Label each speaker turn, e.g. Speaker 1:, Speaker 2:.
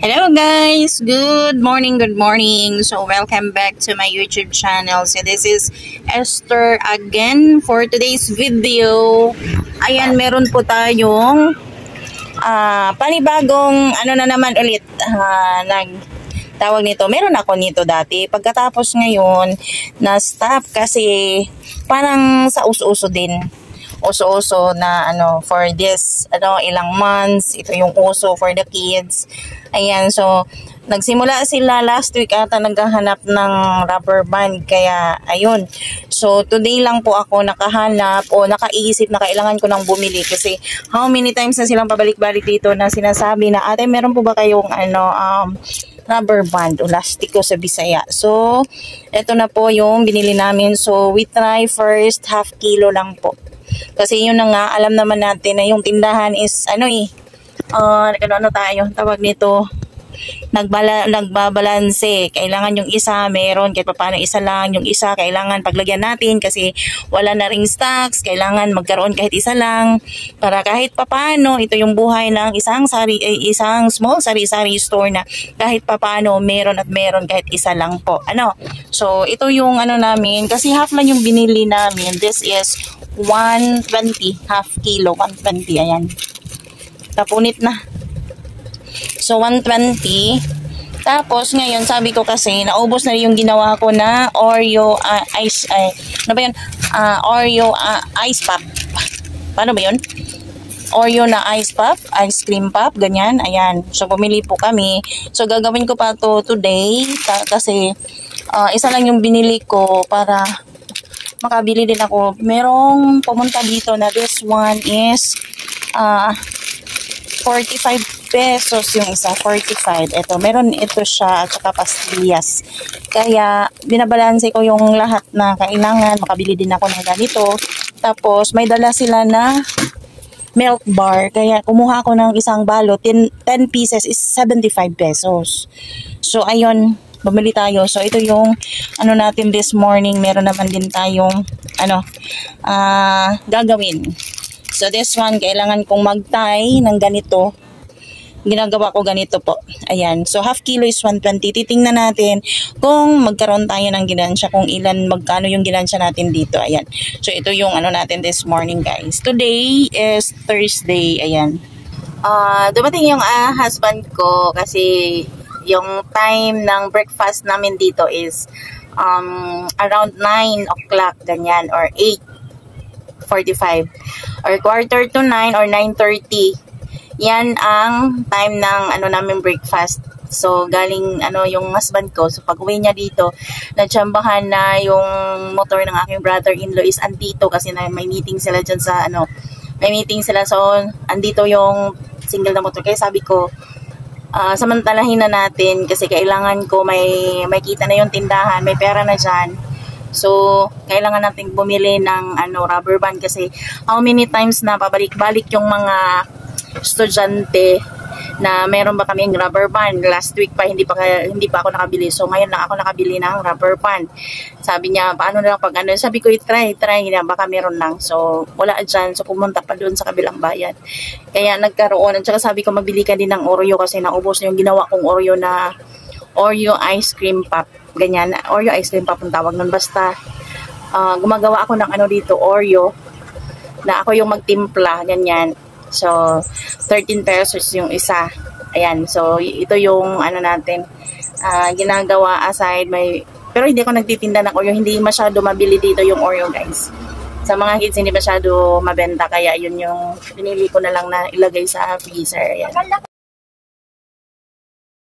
Speaker 1: Hello guys! Good morning, good morning. So welcome back to my YouTube channel. So this is Esther again for today's video. Ayan, meron po tayong panibagong na naman ulit tawag nito. Meron ako nito dati. Pagkatapos ngayon na stop kasi parang sa uso-uso din. Uso-uso na for this ilang months, ito yung uso for the kids. Ayan, so nagsimula sila last week ata naghahanap ng rubber band, kaya ayun. So today lang po ako nakahanap o nakaisip na kailangan ko nang bumili kasi how many times na silang pabalik-balik dito na sinasabi na ate meron po ba kayong rubber band o lastiko sa Bisaya. So ito na po yung binili namin. So we try first half kilo lang po. Kasi yun na nga, alam naman natin na yung tindahan is tayo, tawag nito, nagbabalanse. Kailangan yung isa meron, kahit paano isa lang, yung isa kailangan paglagyan natin kasi wala na ring stocks, kailangan magkaroon kahit isa lang para kahit paano ito yung buhay ng isang small sari-sari store na kahit paano meron at meron kahit isa lang po. So ito yung namin kasi half lang yung binili namin. This is 120, half kilo, 120, ayan. Tapunit na. So, 120. Tapos, ngayon, sabi ko kasi, naubos na yung ginawa ko na Oreo ice, Oreo ice pop. Paano ba yun? Oreo na ice pop, ice cream pop, ganyan, ayan. So, pumili po kami. So, gagawin ko pa to today, kasi isa lang yung binili ko para makabili din ako. Merong pumunta dito na this one is 45 pesos yung isa, 45. Ito, meron ito siya at saka pastillas. Kaya binabalanse ko yung lahat na kailangan. Makabili din ako ng ganito. Tapos may dala sila na milk bar. Kaya kumuha ko ng isang balot. 10 pieces is 75 pesos. So ayun, bumili tayo. So ito yung natin this morning. Meron naman din tayong gagawin. So this one, kailangan kong mag-tie ng ganito. Ginagawa ko ganito po. Ayan. So half kilo is 120. Titingnan natin kung magkaroon tayo ng ginansya, kung magkano yung ginansya natin dito. Ayan. So ito yung natin this morning, guys. Today is Thursday. Ayan. Dumating yung husband ko kasi yung time ng breakfast namin dito is around 9 o'clock, ganyan, or 8:45 or quarter to 9 or 9:30. Yan ang time ng namin breakfast. So galing yung husband ko, so pag uwi niya dito, natsambahan na yung motor ng aking brother-in-law is andito kasi may meeting sila dyan sa may meeting sila, so andito yung single na motor. Kaya sabi ko, samantalahin na natin kasi kailangan ko may kita na yung tindahan, may pera na dyan. So, kailangan natin bumili ng rubber band kasi how many times na pabalik-balik yung mga estudyante na meron ba kaming rubber band. Last week pa hindi pa ako nakabili. So, ngayon lang ako nakabili ng rubber band. Sabi niya, paano na lang pag sabi ko, try niya, baka meron lang. So, wala dyan. So, pumunta pa doon sa kabilang bayan. Kaya nagkaroon. At saka sabi ko, magbili ka din ng Oreo kasi naubos na yung ginawa kong Oreo na Oreo ice cream pop. Ganyan. Oreo ice cream pop ang tawag nun. Basta, gumagawa ako ng dito, Oreo, na ako yung magtimpla. Ganyan. So, 13 pesos yung isa. Ayan. So, ito yung natin ginagawa aside. Pero hindi ako nagtitinda ng Oreo. Hindi masyado mabili dito yung Oreo, guys. Sa mga kids, hindi masyado mabenta. Kaya yun yung pinili ko na lang na ilagay sa freezer. Ayan.